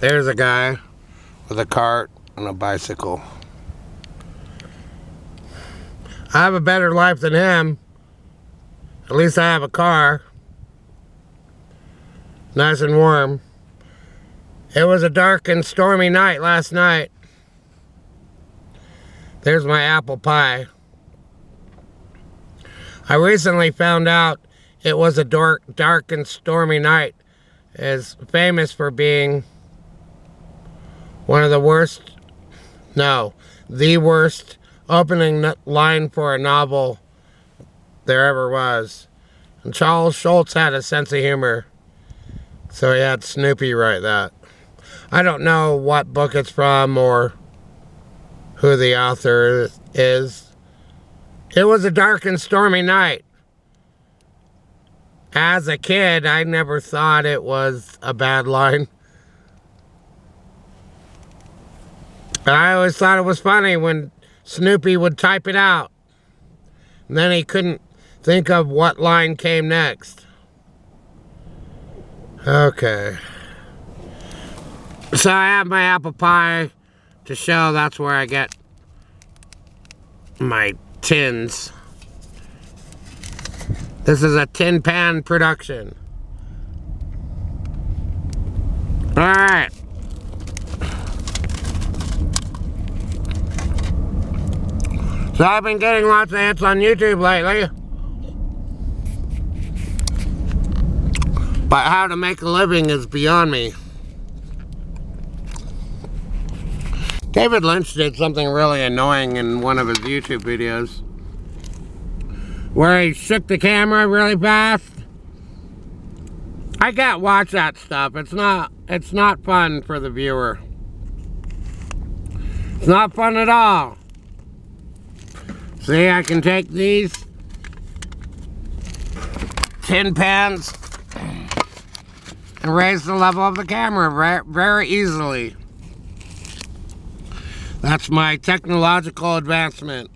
There's a guy with a cart and a bicycle. I have a better life than him. At least I have a car. Nice and warm. It was a dark and stormy night last night. There's my apple pie. I recently found out it was a dark and stormy night. Is famous for being one of the worst, no, the worst opening line for a novel there ever was. And Charles Schulz had a sense of humor, so he had Snoopy write that. I don't know what book it's from or who the author is. It was a dark and stormy night. As a kid, I never thought it was a bad line. I always thought it was funny when Snoopy would type it out. And then he couldn't think of what line came next. Okay. So I have my apple pie to show that's where I get my tins. This is a tin pan production. Alright. So I've been getting lots of hits on YouTube lately. But how to make a living is beyond me. David Lynch did something really annoying in one of his YouTube videos, where he shook the camera really fast. I can't watch that stuff. It's not fun for the viewer. It's not fun at all. See, I can take these tin pans and raise the level of the camera very easily. That's my technological advancement.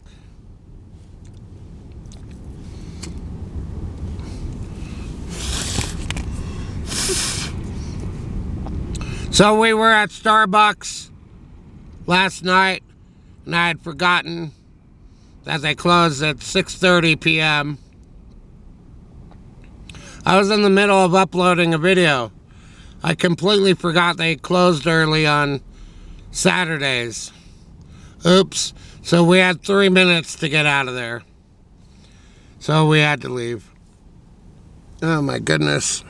So we were at Starbucks last night, and I had forgotten that they closed at 6:30 p.m. I was in the middle of uploading a video. I completely forgot they closed early on Saturdays. Oops. So we had 3 minutes to get out of there. So we had to leave. Oh my goodness.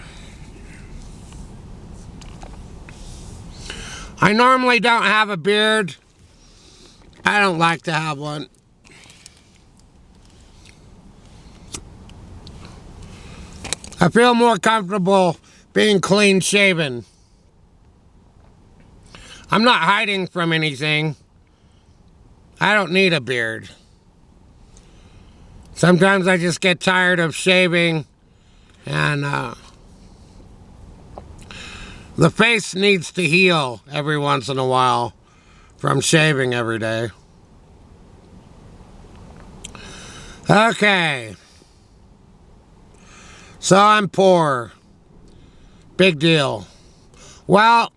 I normally don't have a beard. I don't like to have one. I feel more comfortable being clean shaven. I'm not hiding from anything. I don't need a beard. Sometimes I just get tired of shaving, and the face needs to heal every once in a while from shaving every day. Okay. So I'm poor. Big deal. Well,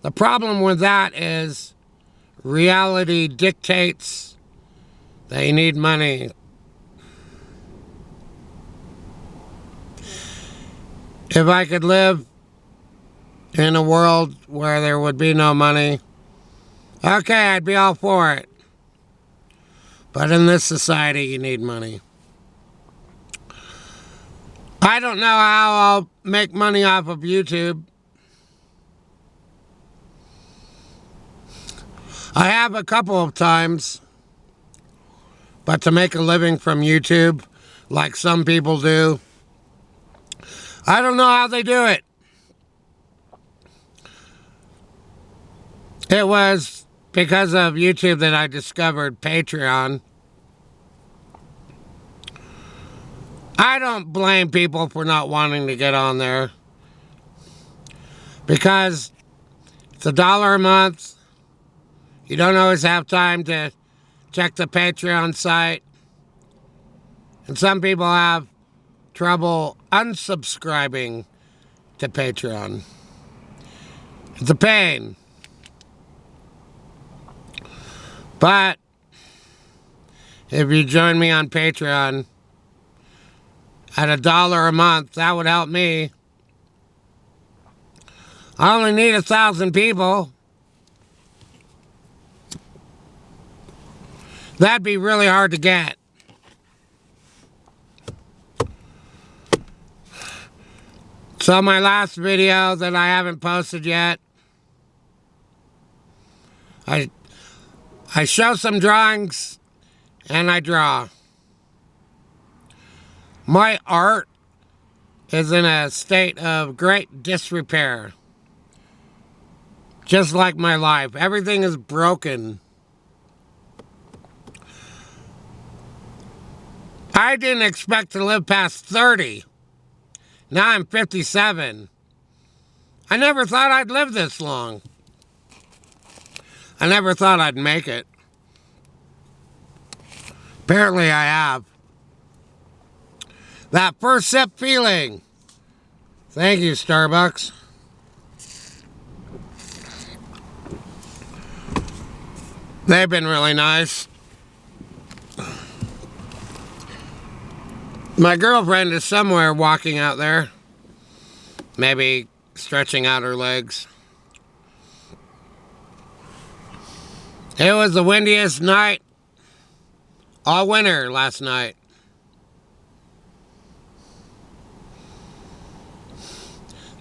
the problem with that is reality dictates that you need money. If I could live in a world where there would be no money, okay, I'd be all for it. But in this society, you need money. I don't know how I'll make money off of YouTube. I have a couple of times, but to make a living from YouTube, like some people do, I don't know how they do it. It was because of YouTube that I discovered Patreon. I don't blame people for not wanting to get on there, because it's $1 a month. You don't always have time to check the Patreon site. And some people have trouble unsubscribing to Patreon. It's a pain. But if you join me on Patreon at $1 a month, that would help me. I only need 1,000 people. That'd be really hard to get. So my last video that I haven't posted yet, I show some drawings and I draw. My art is in a state of great disrepair. Just like my life. Everything is broken. I didn't expect to live past 30. Now I'm 57. I never thought I'd live this long. I never thought I'd make it. Apparently I have. That first sip feeling. Thank you, Starbucks. They've been really nice. My girlfriend is somewhere walking out there. Maybe stretching out her legs. It was the windiest night all winter last night.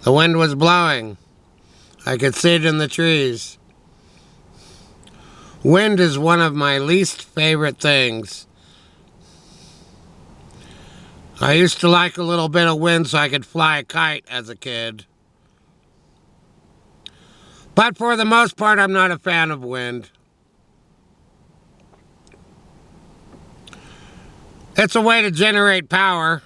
The wind was blowing. I could see it in the trees. Wind is one of my least favorite things. I used to like a little bit of wind so I could fly a kite as a kid. But for the most part, I'm not a fan of wind. It's a way to generate power.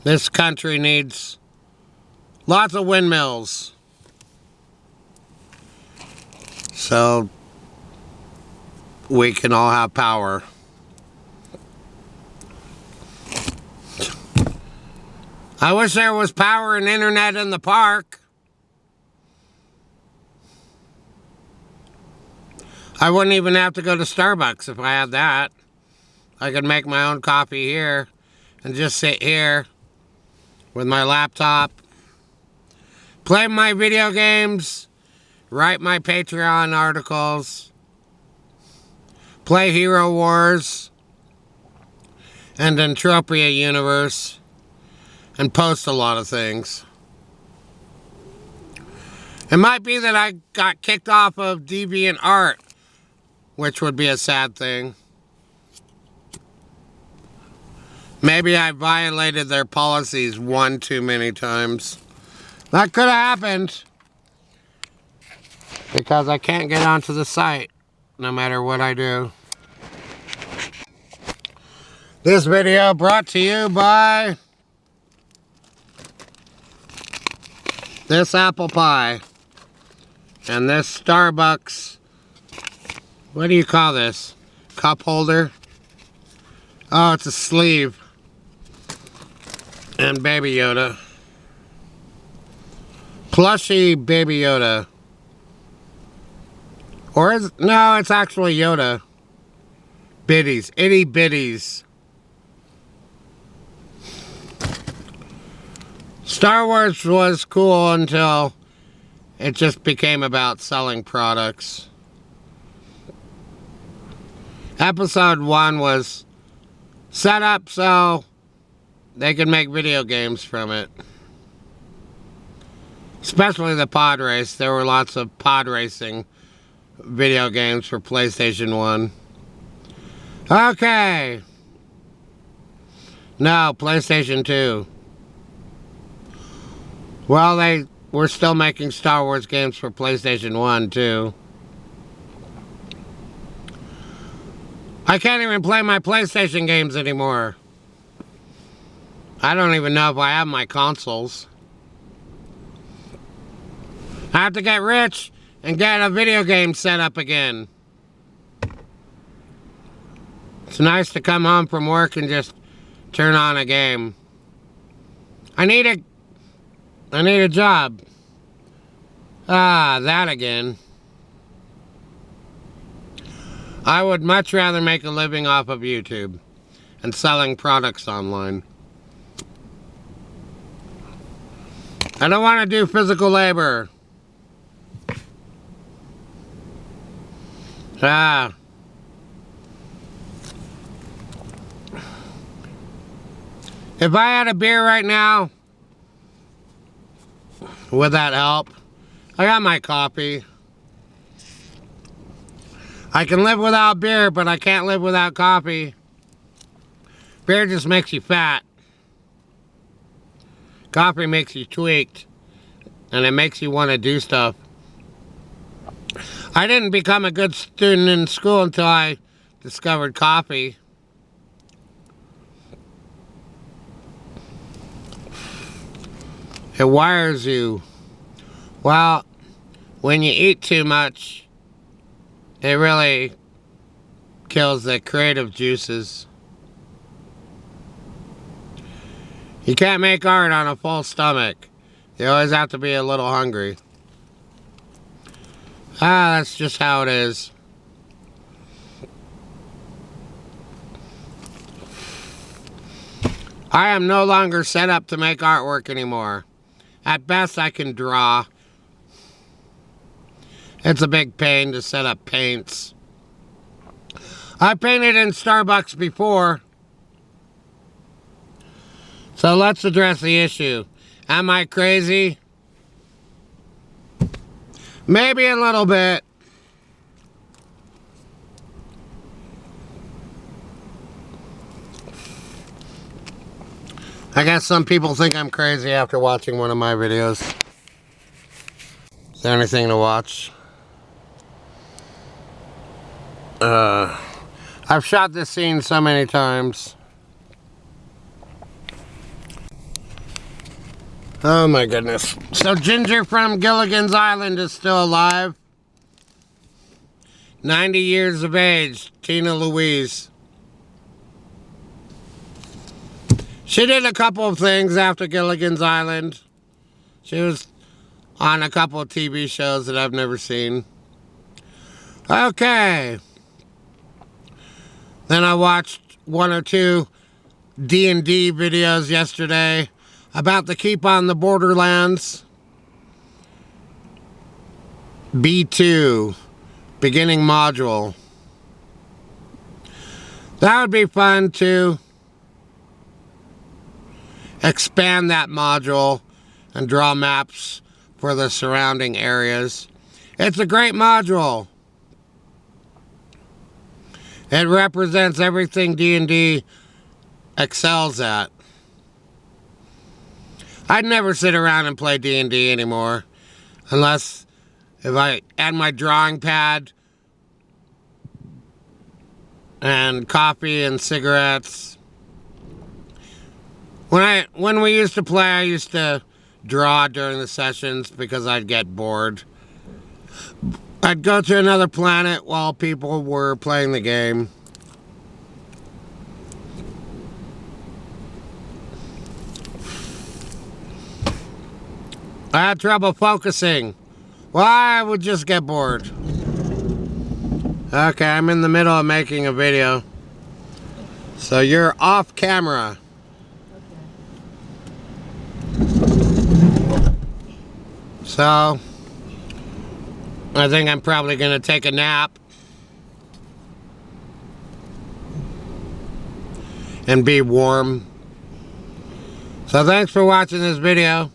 This country needs lots of windmills. So we can all have power. I wish there was power and internet in the park. I wouldn't even have to go to Starbucks if I had that. I could make my own coffee here and just sit here with my laptop, play my video games, write my Patreon articles, play Hero Wars and Entropia Universe, and post a lot of things. It might be that I got kicked off of DeviantArt, which would be a sad thing. Maybe I violated their policies one too many times. That could have happened. Because I can't get onto the site, no matter what I do. This video brought to you by this apple pie and this Starbucks, what do you call this? Cup holder? Oh, it's a sleeve. And Baby Yoda. Plushy Baby Yoda. Or is it? No, it's actually Yoda. Biddies. Itty bitties. Star Wars was cool until it just became about selling products. Episode 1 was set up so they could make video games from it. Especially the pod race. There were lots of pod racing video games for PlayStation 1. Okay. No, PlayStation 2. Well, they were still making Star Wars games for PlayStation 1, too. I can't even play my PlayStation games anymore. I don't even know if I have my consoles. I have to get rich and get a video game set up again. It's nice to come home from work and just turn on a game. I need I need a job. Ah, that again. I would much rather make a living off of YouTube and selling products online. I don't want to do physical labor. Ah. If I had a beer right now, would that help? I got my coffee. I can live without beer, but I can't live without coffee. Beer just makes you fat. Coffee makes you tweaked. And it makes you want to do stuff. I didn't become a good student in school until I discovered coffee. It wires you. Well, when you eat too much, it really kills the creative juices. You can't make art on a full stomach. You always have to be a little hungry. Ah, that's just how it is. I am no longer set up to make artwork anymore. At best, I can draw. It's a big pain to set up paints. I painted in Starbucks before. So let's address the issue. Am I crazy? Maybe a little bit. I guess some people think I'm crazy after watching one of my videos. Is there anything to watch? I've shot this scene so many times. Oh my goodness. So Ginger from Gilligan's Island is still alive. 90 years of age, Tina Louise. She did a couple of things after Gilligan's Island. She was on a couple of TV shows that I've never seen. Okay. Then I watched one or two D&D videos yesterday about the Keep on the Borderlands. B2, beginning module. That would be fun to expand that module and draw maps for the surrounding areas. It's a great module. It represents everything D&D excels at. I'd never sit around and play D&D anymore, unless if I had my drawing pad and coffee and cigarettes. When we used to play, I used to draw during the sessions because I'd get bored. I'd go to another planet while people were playing the game. I had trouble focusing. Well, I would just get bored. Okay, I'm in the middle of making a video. So you're off camera. So, I think I'm probably going to take a nap. And be warm. So thanks for watching this video.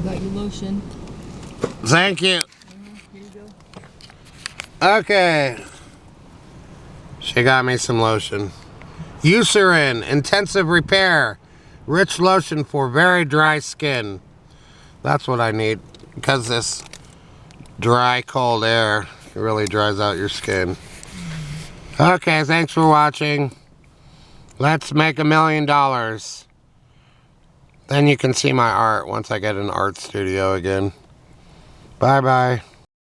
Got your lotion. Thank you. Here you go. Okay. She got me some lotion. Eucerin Intensive Repair. Rich lotion for very dry skin. That's what I need. Because this dry, cold air really dries out your skin. Okay, thanks for watching. Let's make $1 million. Then you can see my art once I get an art studio again. Bye-bye.